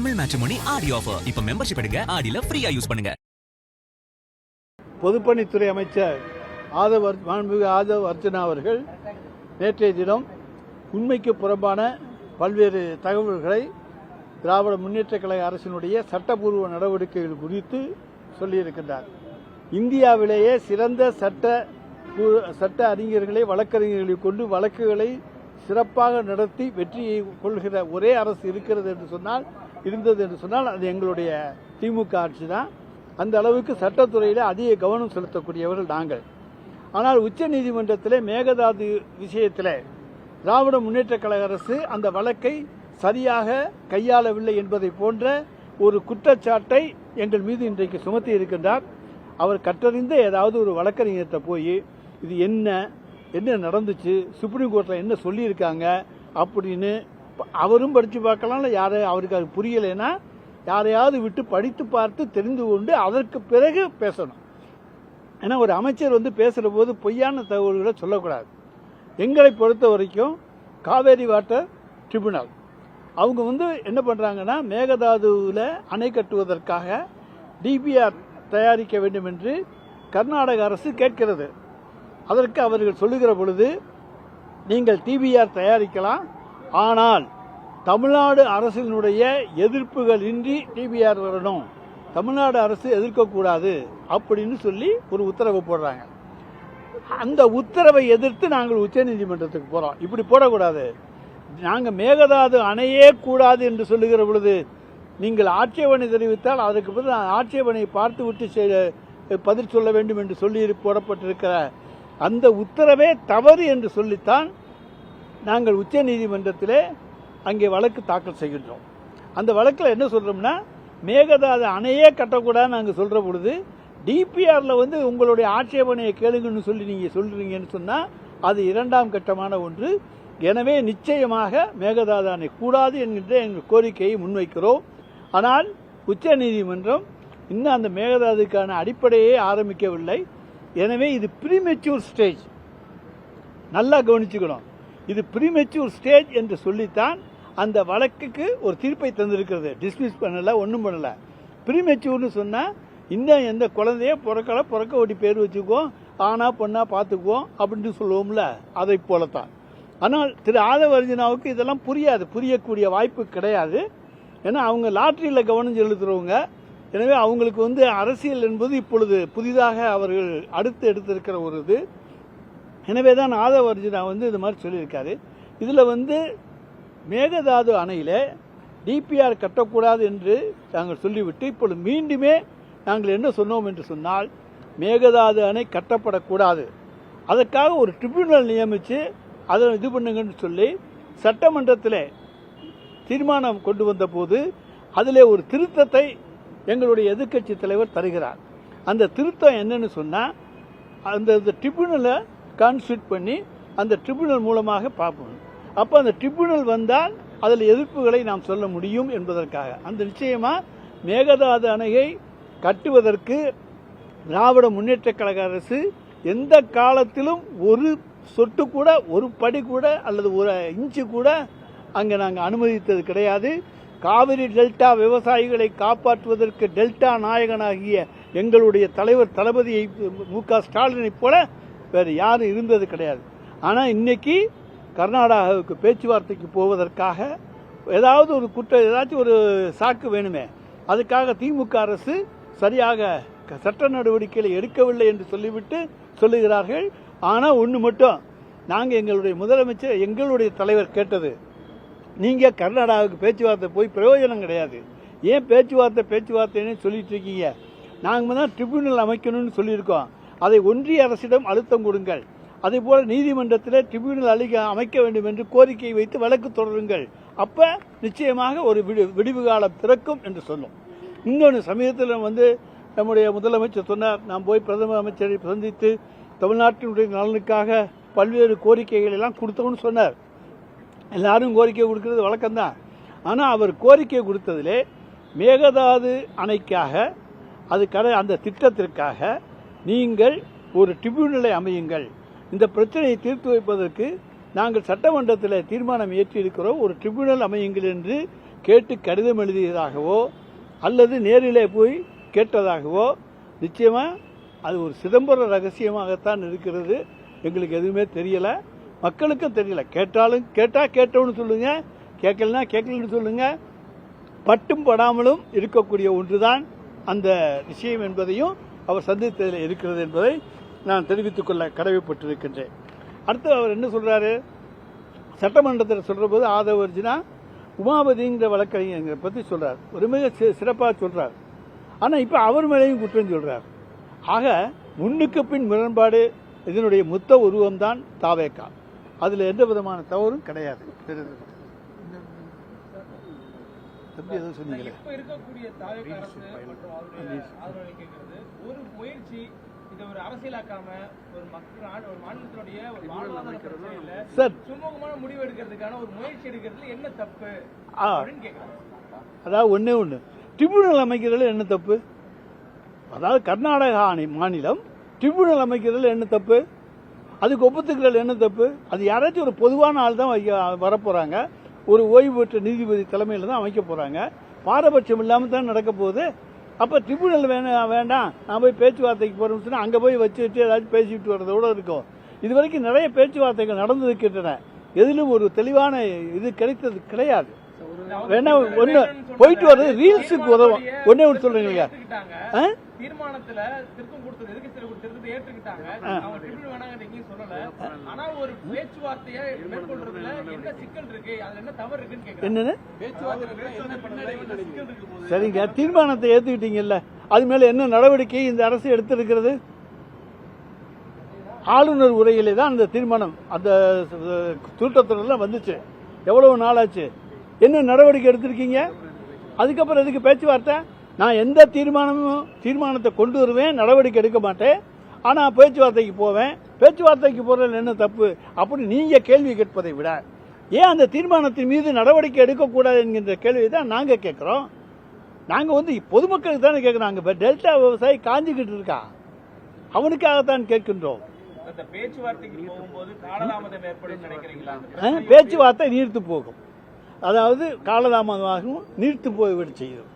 Tamil matrimony ஆடி offer இப்ப membership எடுங்க, ஆடில ஃப்ரீயா யூஸ் பண்ணுங்க. பொதுப்பணித்துறை அமைச்சர் மாண்புமிகு ஆதவ் அர்ஜுனா அவர்கள் நேற்றைய தினம் உண்மைக்கு புறம்பான பல்வேறு தகவல்களை திராவிட முன்னேற்ற கழக அரசினுடைய சட்டப்பூர்வ நடவடிக்கைகள் குறித்து சொல்லியிருக்கின்றார். இந்தியாவிலேயே சிறந்த சட்ட அறிஞர்களை வழக்கறிஞர்களை கொண்டு வழக்குகளை சிறப்பாக நடத்தி வெற்றியை கொள்கிற ஒரே அரசு இருந்தது என்று சொன்னால் அது எங்களுடைய திமுக ஆட்சி தான். அந்த அளவுக்கு சட்டத்துறையில் அதிக கவனம் செலுத்தக்கூடியவர்கள் நாங்கள். ஆனால் உச்சநீதிமன்றத்திலே மேகதாது விஷயத்தில் திராவிட முன்னேற்ற கழக அரசு அந்த வழக்கை சரியாக கையாளவில்லை என்பதை போன்ற ஒரு குற்றச்சாட்டை எங்கள் மீது இன்றைக்கு சுமத்தி இருக்கின்றார். அவர் கற்றறிந்த ஏதாவது ஒரு வழக்கறிஞர்கிட்ட போய் இது என்ன நடந்துச்சு, சுப்ரீம் கோர்ட்டில் என்ன சொல்லியிருக்காங்க அப்படின்னு அவரும் படித்து பார்க்கலாம். அவருக்கு அது புரியலைன்னா யாரையாவது விட்டு படித்து பார்த்து தெரிந்து கொண்டு அதற்கு பிறகு பேசணும். ஏன்னா ஒரு அமைச்சர் பேசுகிற போது பொய்யான தகவல்களை சொல்லக்கூடாது. எங்களை பொறுத்த வரைக்கும் காவேரி வாட்டர் ட்ரிபியூனல் அவங்க என்ன பண்ணுறாங்கன்னா மேகதாதுவில் அணை கட்டுவதற்காக டிபிஆர் தயாரிக்க வேண்டும் என்று கர்நாடக அரசு கேட்கிறது. அதற்கு அவர்கள் சொல்லுகிற பொழுது நீங்கள் டிபிஆர் தயாரிக்கலாம், ஆனால் தமிழ்நாடு அரசினுடைய எதிர்ப்புகள் இன்றி டிபிஆர் வரணும், தமிழ்நாடு அரசு எதிர்க்கக்கூடாது அப்படின்னு சொல்லி ஒரு உத்தரவு போடுறாங்க. அந்த உத்தரவை எதிர்த்து நாங்கள் உச்சநீதிமன்றத்துக்கு போகிறோம். இப்படி போடக்கூடாது, நாங்கள் மேகதாது அணையே கூடாது என்று சொல்லுகிற பொழுது நீங்கள் ஆட்சேபனை தெரிவித்தால் அதற்கு பிறகு ஆட்சேபனை பார்த்து விட்டு பதில் சொல்ல வேண்டும் என்று சொல்லி போடப்பட்டிருக்கிற அந்த உத்தரவே தவறு என்று சொல்லித்தான் நாங்கள் உச்சநீதிமன்றத்திலே அங்கே வழக்கு தாக்கல் செய்கின்றோம். அந்த வழக்கில் என்ன சொல்றோம்னா மேகதாது அணையே கட்டக்கூடாதுன்னு நாங்கள் சொல்ற பொழுது டிபிஆரில் உங்களுடைய ஆட்சேபனையை கேளுங்கன்னு சொல்லி நீங்கள் சொல்றீங்கன்னு சொன்னால் அது இரண்டாம் கட்டமான ஒன்று. எனவே நிச்சயமாக மேகதாது அணை கூடாது என்கின்ற எங்கள் கோரிக்கையை முன்வைக்கிறோம். ஆனால் உச்சநீதிமன்றம் இன்னும் அந்த மேகதாதுக்கான அடிப்படையே ஆரம்பிக்கவில்லை. எனவே இது ப்ரீமெச்சூர் ஸ்டேஜ், நல்லா கவனிச்சுக்கணும். இது ப்ரீமெச்சூர் ஸ்டேஜ் என்று சொல்லித்தான் அந்த வழக்குக்கு ஒரு தீர்ப்பை தந்திருக்கிறது. டிஸ்மிஸ் பண்ணல, ஒன்றும் பண்ணல. ப்ரீமெச்சூர்னு சொன்னால் இன்னும் எந்த குழந்தைய பிறக்க ஓட்டி பேர் வச்சுக்குவோம், ஆனா பொண்ணா பார்த்துக்குவோம் அப்படின்னு சொல்லுவோம்ல, அதை போலத்தான். ஆனால் திரு ஆதவ அர்ஜுனாவுக்கு இதெல்லாம் புரியாது, புரியக்கூடிய வாய்ப்பு கிடையாது. ஏன்னா அவங்க லாட்டரியில் கவனம் செலுத்துறவங்க. எனவே அவங்களுக்கு அரசியல் என்பது இப்பொழுது புதிதாக அவர்கள் அடுத்து எடுத்திருக்கிற ஒரு இது. எனவே தான் ஆதவ அர்ஜுனா இது மாதிரி சொல்லியிருக்காரு. இதில் மேகதாது அணையில் டிபிஆர் கட்டக்கூடாது என்று நாங்கள் சொல்லிவிட்டு இப்பொழுது மீண்டுமே நாங்கள் என்ன சொன்னோம் என்று சொன்னால் மேகதாது அணை கட்டப்படக்கூடாது, அதற்காக ஒரு ட்ரிபியூனல் நியமித்து அதை இது பண்ணுங்கன்னு சொல்லி சட்டமன்றத்தில் தீர்மானம் கொண்டு வந்த போது அதில் ஒரு திருத்தத்தை எங்களுடைய எதிர்க்கட்சி தலைவர் தருகிறார். அந்த திருத்தம் என்னன்னு சொன்னால் அந்த ட்ரிபியூனலை கான்ஸ்டியூட் பண்ணி அந்த ட்ரிபியூனல் மூலமாக பார்ப்போம். அப்போ அந்த ட்ரிபியூனல் வந்தால் அதில் எதிர்ப்புகளை நாம் சொல்ல முடியும் என்பதற்காக அந்த நிச்சயமாக மேகதாது அணையை கட்டுவதற்கு திராவிட முன்னேற்ற கழக அரசு எந்த காலத்திலும் ஒரு சொட்டு கூட, ஒரு படி கூட அல்லது ஒரு இன்ச்சு கூட அங்கே நாங்கள் அனுமதித்தது கிடையாது. காவிரி டெல்டா விவசாயிகளை காப்பாற்றுவதற்கு டெல்டா நாயகனாகிய எங்களுடைய தலைவர் தளபதியை மு.க. ஸ்டாலினை போல வேறு யாரும் இருந்தது கிடையாது. ஆனால் இன்னைக்கு கர்நாடகாவுக்கு பேச்சுவார்த்தைக்கு போவதற்காக ஏதாச்சும் ஒரு சாக்கு வேணுமே, அதுக்காக திமுக அரசு சரியாக சட்ட நடவடிக்கைகளை எடுக்கவில்லை என்று சொல்லிவிட்டு சொல்லுகிறார்கள். ஆனால் ஒன்று மட்டும், நாங்கள் எங்களுடைய முதலமைச்சர் எங்களுடைய தலைவர் கேட்டது, நீங்கள் கர்நாடகாவுக்கு பேச்சுவார்த்தை போய் பிரயோஜனம் கிடையாது, ஏன் பேச்சுவார்த்தைன்னு சொல்லிட்டு இருக்கீங்க, நாங்கள் தான் ட்ரிபியூனல் அமைக்கணும்னு சொல்லியிருக்கோம், அதை ஒன்றிய அரசிடம் அழுத்தம் கொடுங்கள், அதே போல நீதிமன்றத்தில் ட்ரிபியூனல் அமைக்க வேண்டும் என்று கோரிக்கை வைத்து வழக்கு தொடருங்கள், அப்போ நிச்சயமாக ஒரு விடிவு காலம் பிறக்கும் என்று சொன்னோம். இன்னொன்று சமயத்தில் நம்முடைய முதலமைச்சர் சொன்னார், நான் போய் பிரதமர் அமைச்சரை சந்தித்து தமிழ்நாட்டினுடைய நலனுக்காக பல்வேறு கோரிக்கைகள் எல்லாம் கொடுத்தோம்னு சொன்னார். எல்லாரும் கோரிக்கை கொடுக்கறது வழக்கம்தான். ஆனால் அவர் கோரிக்கை கொடுத்ததிலே மேகதாது அணைக்காக அந்த திட்டத்திற்காக நீங்கள் ஒரு ட்ரிபியூனலை அமையுங்கள், இந்த பிரச்சனையை தீர்த்து வைப்பதற்கு நாங்கள் சட்டமன்றத்தில் தீர்மானம் ஏற்றியிருக்கிறோம், ஒரு ட்ரிபியூனல் அமையுங்கள் என்று கேட்டு கடிதம் எழுதியதாகவோ அல்லது நேரிலே போய் கேட்டதாகவோ நிச்சயமாக அது ஒரு சிதம்பர ரகசியமாகத்தான் இருக்கிறது. எங்களுக்கு எதுவுமே தெரியலை, மக்களுக்கும் தெரியல. கேட்டாலும் கேட்டோன்னு சொல்லுங்க, கேட்கலன்னா கேட்கலன்னு சொல்லுங்க. பட்டும் படாமலும் இருக்கக்கூடிய ஒன்றுதான் அந்த விஷயம் என்பதையும் அவர் சந்தித்ததில் இருக்கிறது என்பதை நான் தெரிவித்துக் கொள்ள கடமைப்பட்டிருக்கின்றேன். அடுத்து அவர் என்ன சொல்றாரு, சட்டமன்றத்தில் சொல்ற போது ஆதவ அர்ஜுனா உமாபதிங்கிற வழக்கறிஞர் பற்றி சொல்றார், ஒரு மிக சிறப்பாக சொல்றார். ஆனால் இப்போ அவர் மேலேயும் குற்றம் சொல்றார். ஆக முன்னுக்கு பின் முரண்பாடு இதனுடைய மொத்த உருவம்தான் தாவேகா. அதில் எந்த விதமான தவறும் கிடையாது. எதுவும் சொன்னீங்களே ஒரு முயற்சி இதை ஒரு அரசியலாக்காம ஒரு மக்கள் ஒரு மாநிலத்தினுடைய ஒரு வாழ்வாதார பிரச்சனையில சுமூகமான முடிவு எடுக்கிறதுக்கான ஒரு முயற்சி எடுக்கிறதுல என்ன தப்பு அப்படின்னு கேட்கறாங்க. அதாவது ஒண்ணு ட்ரிபியூனல் அமைக்கிறதுல என்ன தப்பு? அதாவது கர்நாடகா மாநிலம் ட்ரிபியூனல் அமைக்கிறதுல என்ன தப்பு? அதுக்கு ஒப்புத்துக்கிறதுல என்ன தப்பு? அது யாராச்சும் ஒரு பொதுவான ஆள் தான் வரப்போறாங்க, ஒரு ஓய்வு பெற்ற நீதிபதி தலைமையில் தான் அமைக்க போறாங்க. பாரபட்சம் இல்லாமல் தான் நடக்க போகுது. அப்போ ட்ரிபியூனல் வேண்டாம், நான் போய் பேச்சுவார்த்தைக்கு போறேன்னு சொன்னா அங்கே போய் வச்சு ஏதாச்சும் பேசிட்டு வர்றதோட இருக்கும். இது வரைக்கும் நிறைய பேச்சுவார்த்தைகள் நடந்திருக்கின்றன, எதிலும் ஒரு தெளிவான இது கிடைத்தது கிடையாது. வேணா ஒன்று போயிட்டு வர்றது ரீல்ஸுக்கு உதவும். ஒன்னே ஒன்று சொல்றீங்க, தீர்மானத்துல திருத்தம் கொடுத்தது எதுக்கு திருத்தத்தை ஏற்றுக்கிட்டாங்க, அவங்க ட்ரிபியூனல் வேணாங்க எங்கேயும் சொல்லல. ஆனா ஒரு பேச்சுவார்த்தையை மேற்கொள்றதுல என்ன சிக்கல் இருக்கு, அதுல என்ன தவறு இருக்குன்னு கேக்குறாங்க. என்னன்னு சிக்கல் இருக்கு? சரிங்க, தீர்மானத்தை ஏத்துக்கிட்டீங்கல்ல, அது மேல என்ன நடவடிக்கை இந்த அரசு எடுத்திருக்கிறது? ஆளுநர் உரையிலே தான் அந்த தீர்மானம் அந்த திருத்தத்துலாம் வந்துச்சு. எவ்வளவு நாளாச்சு? என்ன நடவடிக்கை எடுத்திருக்கீங்க? அதுக்கப்புறம் எதுக்கு பேச்சுவார்த்தை? நான் எந்த தீர்மானத்தை கொண்டு வருவேன், நடவடிக்கை எடுக்க மாட்டேன், ஆனால் பேச்சுவார்த்தைக்கு போவேன். பேச்சுவார்த்தைக்கு போறதுல என்ன தப்பு அப்படி நீங்க கேள்வி கேட்பதை விட ஏன் அந்த தீர்மானத்தின் மீது நடவடிக்கை எடுக்கக்கூடாது என்கின்ற கேள்வி தான் நாங்க கேட்கிறோம். நாங்க பொதுமக்களுக்கு தானே கேட்கிறோம். அங்க டெல்டா விவசாயி காஞ்சிக்கிட்டு இருக்கா, அவனுக்காகத்தான் கேட்கின்றோம். பேச்சுவார்த்தைக்கு போகும்போது காலதாமதம் ஏற்படும் நினைக்கிறீங்களா? பேச்சுவார்த்தை நீர்த்து போகும், அதாவது காலதாமதமாகவும் நீர்த்து போய்விட செய்யும்.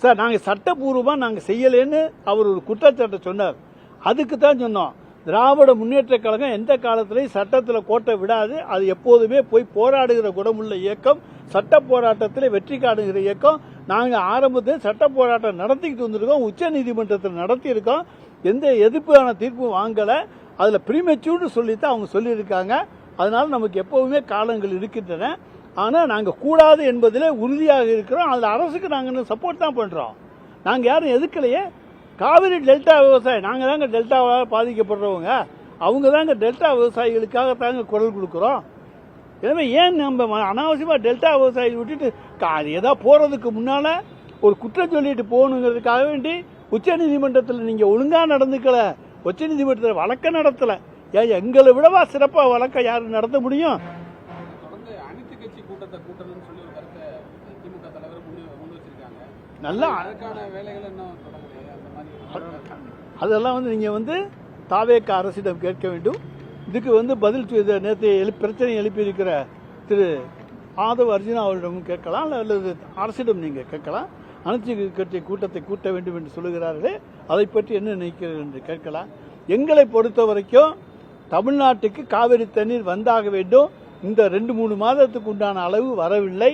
சார், நாங்க சட்டப்பூர்வமா நாங்க செய்யலன்னு அவர் ஒரு குற்றச்சாட்டை சொன்னார். அதுக்கு தான் சொன்னோம், திராவிட முன்னேற்ற கழகம் எந்த காலத்திலையும் சட்டத்தில் கோட்டை விடாது. அது எப்போதுமே போய் போராடுகிற குணமுள்ள இயக்கம், சட்ட போராட்டத்தில் வெற்றி காணுகிற இயக்கம். நாங்க ஆரம்பத்தில் சட்ட போராட்டம் நடத்திக்கிட்டு வந்திருக்கோம், உச்ச நீதிமன்றத்தில் நடத்தியிருக்கோம், எந்த எதிர்ப்பான தீர்ப்பு வாங்கல. அதுல பிரிமெச்சூர்னு சொல்லித்தான் அவங்க சொல்லியிருக்காங்க. அதனால நமக்கு எப்பவுமே காலங்கள் இருக்கின்றன. ஆனா நாங்க கூடாது என்பதிலே உறுதியாக இருக்கிறோம். அதுல அரசுக்கு நாங்க சப்போர்ட் தான் பண்றோம். நாங்க யாரும் எதுக்கலையே. காவிரி டெல்டா விவசாயம், நாங்க தாங்க டெல்டாவால் பாதிக்கப்படுறவங்க, அவங்க தாங்க டெல்டா விவசாயிகளுக்காக தாங்க குரல் கொடுக்கிறோம். எனவே ஏன் நம்ம அனாவசியமா டெல்டா விவசாயிகள் விட்டுட்டு ஏதாவது போறதுக்கு முன்னால ஒரு குற்றம் சொல்லிட்டு போகணுங்கிறதுக்காக வேண்டி உச்ச நீதிமன்றத்தில் நீங்க ஒழுங்கா நடந்துக்கல, உச்ச நீதிமன்றத்தில் வழக்க நடத்தல. ஏன் எங்களை விடவா சிறப்பா வழக்க யாரு நடத்த முடியும்? நல்லா அதெல்லாம் நீங்க தாவேகா அரசிடம் கேட்க வேண்டும். இதுக்கு பதில் நேற்று பிரச்சனை எழுப்பியிருக்கிற திரு ஆதவ அர்ஜுனா அவரிடமும் கேட்கலாம், அல்லது அரசிடம் நீங்க கேட்கலாம். அனைத்து கட்சி கூட்டத்தை கூட்ட வேண்டும் என்று சொல்லுகிறார்களே, அதை பற்றி என்ன நினைக்கிறது என்று கேட்கலாம். எங்களை பொறுத்த வரைக்கும் தமிழ்நாட்டுக்கு காவிரி தண்ணீர் வந்தாக வேண்டும். இந்த 2-3 மாதத்துக்கு உண்டான அளவு வரவில்லை,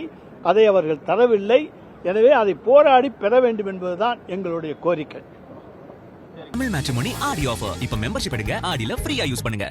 அதை அவர்கள் தரவில்லை. எனவே அதை போராடி பெற வேண்டும் என்பதுதான் எங்களுடைய கோரிக்கை. தமிழ் மேட்ரிமோனி ஆடி ஆஃபர். இப்ப மெம்பர்ஷிப் எடுங்க, ஆடில ஃப்ரீயா யூஸ் பண்ணுங்க.